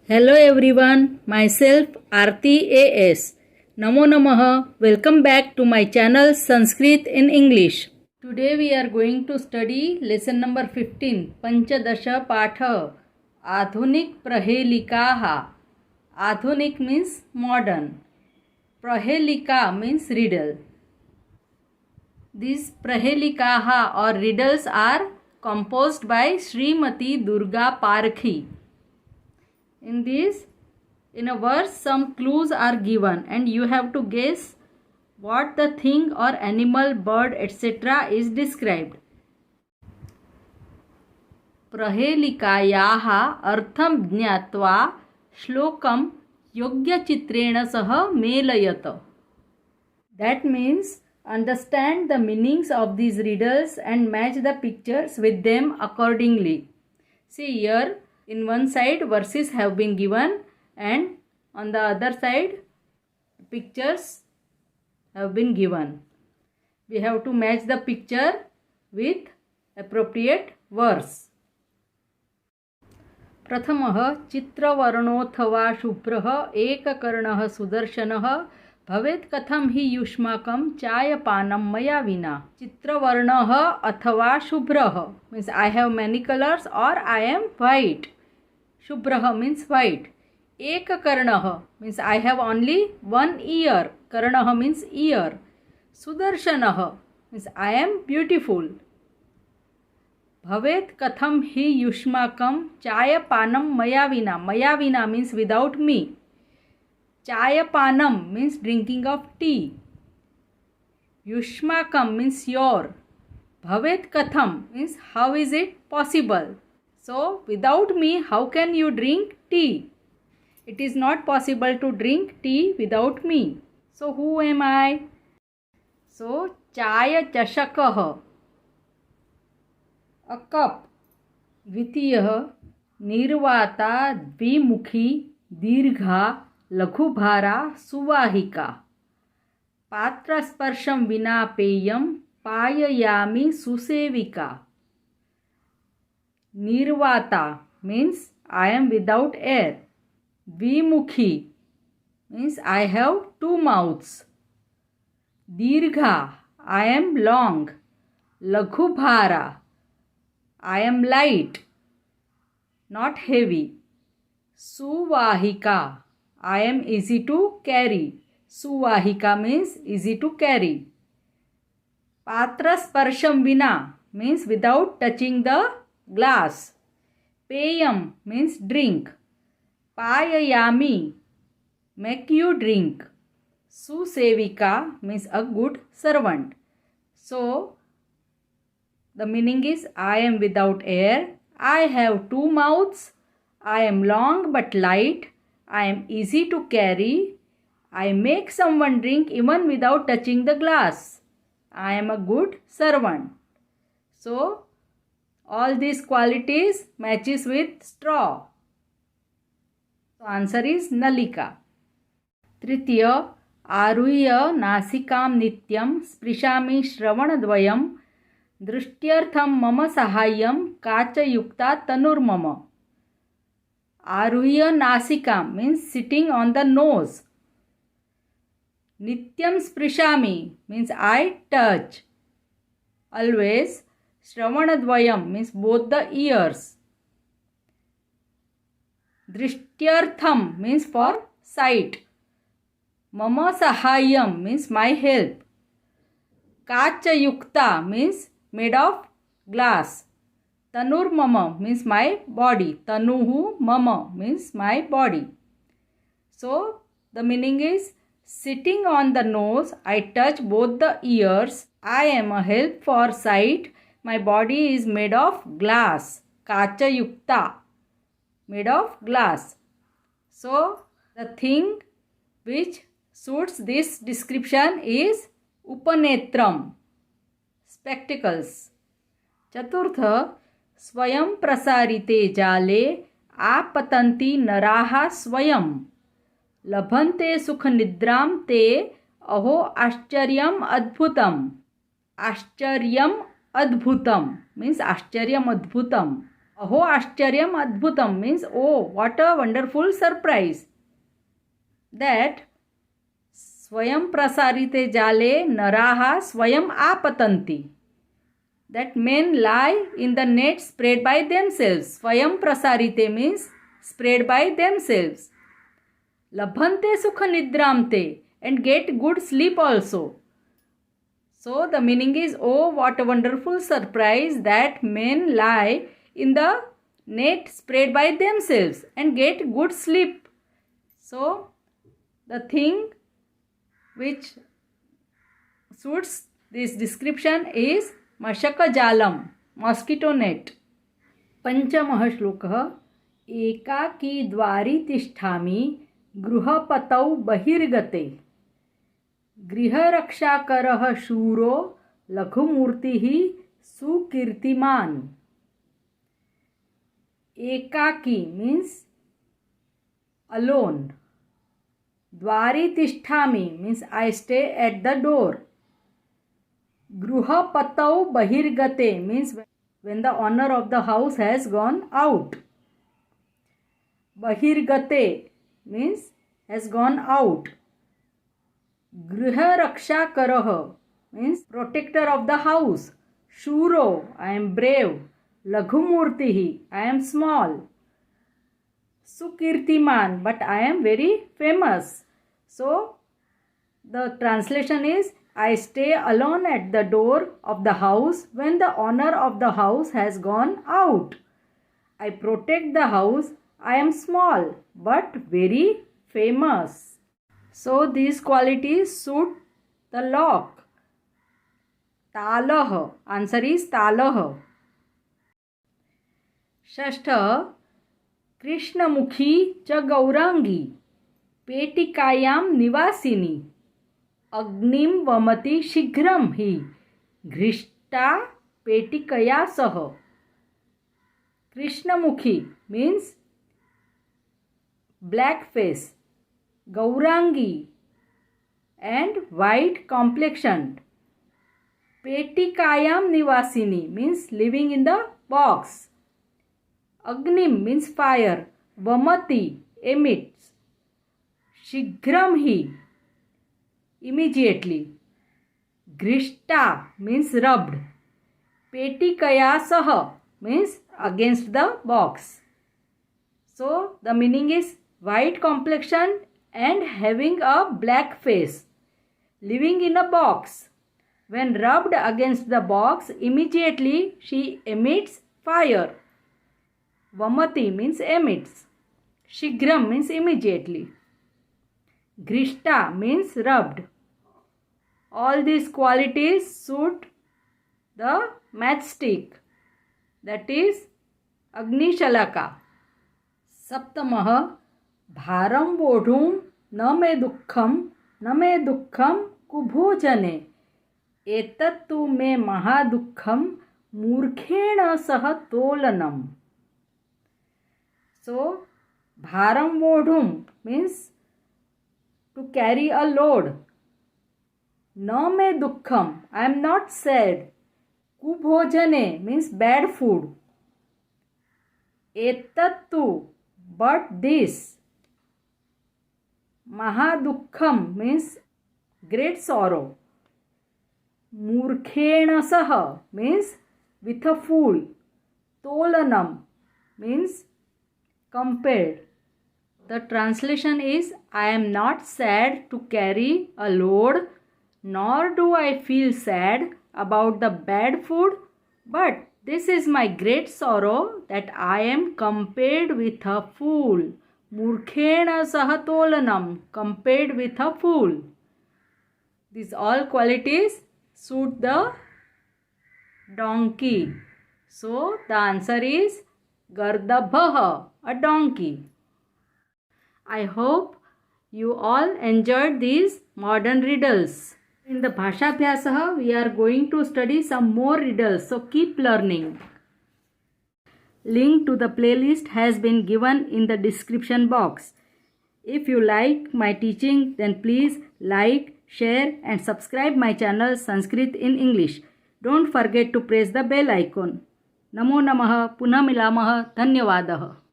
Hello everyone, myself Aarti AS. Namo Namaha. Welcome back to my channel Sanskrit in English. Today we are going to study lesson number 15, Panchadasha Patha. Adhunik Prahelikaha. Adhunik means modern. Prahelika means riddle. These Prahelikaha or riddles are composed by Srimati Durga Parkhi. In a verse, some clues are given and you have to guess what the thing or animal, bird, etc. is described. Prahelikayaha artham jnatva shlokam yogyachitreణ सह मेलयत. That means understand the meanings of these riddles and match the pictures with them accordingly. See here. In one side verses have been given and on the other side pictures have been given. We have to match the picture with appropriate verse. प्रथमः चित्रवर्णोऽथवा शुभ्रः एककर्णः सुदर्शनः भवेत् कथं हि युष्माकं चायपानं मया विना. चित्रवर्णः अथवा शुभ्रः means I have many colors or I am white. Shubhrah means white. Ekakarnah means I have only one ear. Karnah means ear. Sudarshanah means I am beautiful. Bhavet katham hi yushmakam chayapanam maya vina. Maya vina means without me. Chayapanam means drinking of tea. Yushmakam means your. Bhavet katham means how is it possible? So, without me, how can you drink tea? It is not possible to drink tea without me. So, who am I? So, chaya chashakah, a cup. Dvitiyah, nirvata dvimukhi dirgha laghubhara suvahika. Patra sparsham vina peyam payayami susevika. Nirvata means I am without air. Dvimukhi means I have two mouths. Dirgha, I am long. Laghubhara, I am light, not heavy. Suvahika, I am easy to carry. Suvahika means easy to carry. Patra sparsham vina means without touching the glass. Peyam means drink. Payayami, make you drink. Susevika means a good servant. So, the meaning is I am without air, I have two mouths, I am long but light, I am easy to carry, I make someone drink even without touching the glass. I am a good servant. So, all these qualities matches with straw. So answer is Nalika. Tritiya Aruhya Nasikam Nityam Sprishami Shravanadvayam Drishtyartham Mama Sahayam Kachayukta Tanur Mama. Aruhya Nasikam means sitting on the nose. Nityam Sprishami means I touch. Always. Shravanadvayam means both the ears. Drishtyartham means for sight. Mama sahayam means my help. Kachayukta means made of glass. Tanur mama means my body. Tanuhu mama means my body. So the meaning is sitting on the nose, I touch both the ears. I am a help for sight. My body is made of glass. Kacha yukta. Made of glass. So, the thing which suits this description is upanetram. Spectacles. Chaturtha. Swayam prasarite jale apatanti naraha swayam. Labhante sukha nidram te aho ashcharyam adbhutam. Ashcharyam Adbhutam means Ashcharyam Adbhutam. Aho Ashcharyam Adbhutam means oh, what a wonderful surprise. That Swayam Prasarite Jale Naraha Swayam Apatanti. That men lie in the net spread by themselves. Swayam Prasarite means spread by themselves. Labhante Sukha Nidramte and get good sleep also. So the meaning is, oh, what a wonderful surprise that men lie in the net spread by themselves and get good sleep. So the thing which suits this description is Mashaka Jalam, mosquito net. Panchamah Shlokah Ekaki Dwari Tisthami Gruhapatau Bahirgate Griharakshakaraha Shuro Laghumurtihi Sukirtiman. Ekaki means alone. Dwari Tisthami means I stay at the door. Gruhapatau Bahirgate means when the owner of the house has gone out. Bahirgate means has gone out. Griha Raksha Karaha means protector of the house. Shuro, I am brave. Laghumurtihi, I am small. Sukirtiman, but I am very famous. So the translation is, I stay alone at the door of the house when the owner of the house has gone out. I protect the house. I am small but very famous. So these qualities suit the lock. Talah. Answer is talah. Shashtha. Krishnamukhi cha Gaurangi. Petikayam nivasini. Agnim vamati shighram hi. Ghrishta petikaya sah. Krishnamukhi means black face. Gaurangi and white complexioned. Petikayam nivasini means living in the box. Agnim means fire. Vamati emits. Shighram hi immediately. Grishta means rubbed. Petikaya saha means against the box. So the meaning is white complexion and having a black face, living in a box. When rubbed against the box, immediately she emits fire. Vamati means emits. Shighram means immediately. Grishta means rubbed. All these qualities suit the matchstick, that is Agni Shalaka. Saptamah Bharam Vodhum na me dukkham kubhojane etattu me mahadukham murkhena sah tolanam. So Bharam Vodhum means to carry a load. Na me dukkham, I am not sad. Kubhojane means bad food. Etattu, but this. Mahadukham means great sorrow. Murkhena saha means with a fool. Tolanam means compared. The translation is, I am not sad to carry a load, nor do I feel sad about the bad food, but this is my great sorrow that I am compared with a fool. Murkhena sahatolanam, compared with a fool. These all qualities suit the donkey. So the answer is Gardabha, a donkey. I hope you all enjoyed these modern riddles. In the Bhashabhyasaha, we are going to study some more riddles, so keep learning. Link to the playlist has been given in the description box. If you like my teaching, then please like, share and subscribe my channel Sanskrit in English. Don't forget to press the bell icon. नमो नमः, पुनः मिलामः, धन्यवादः।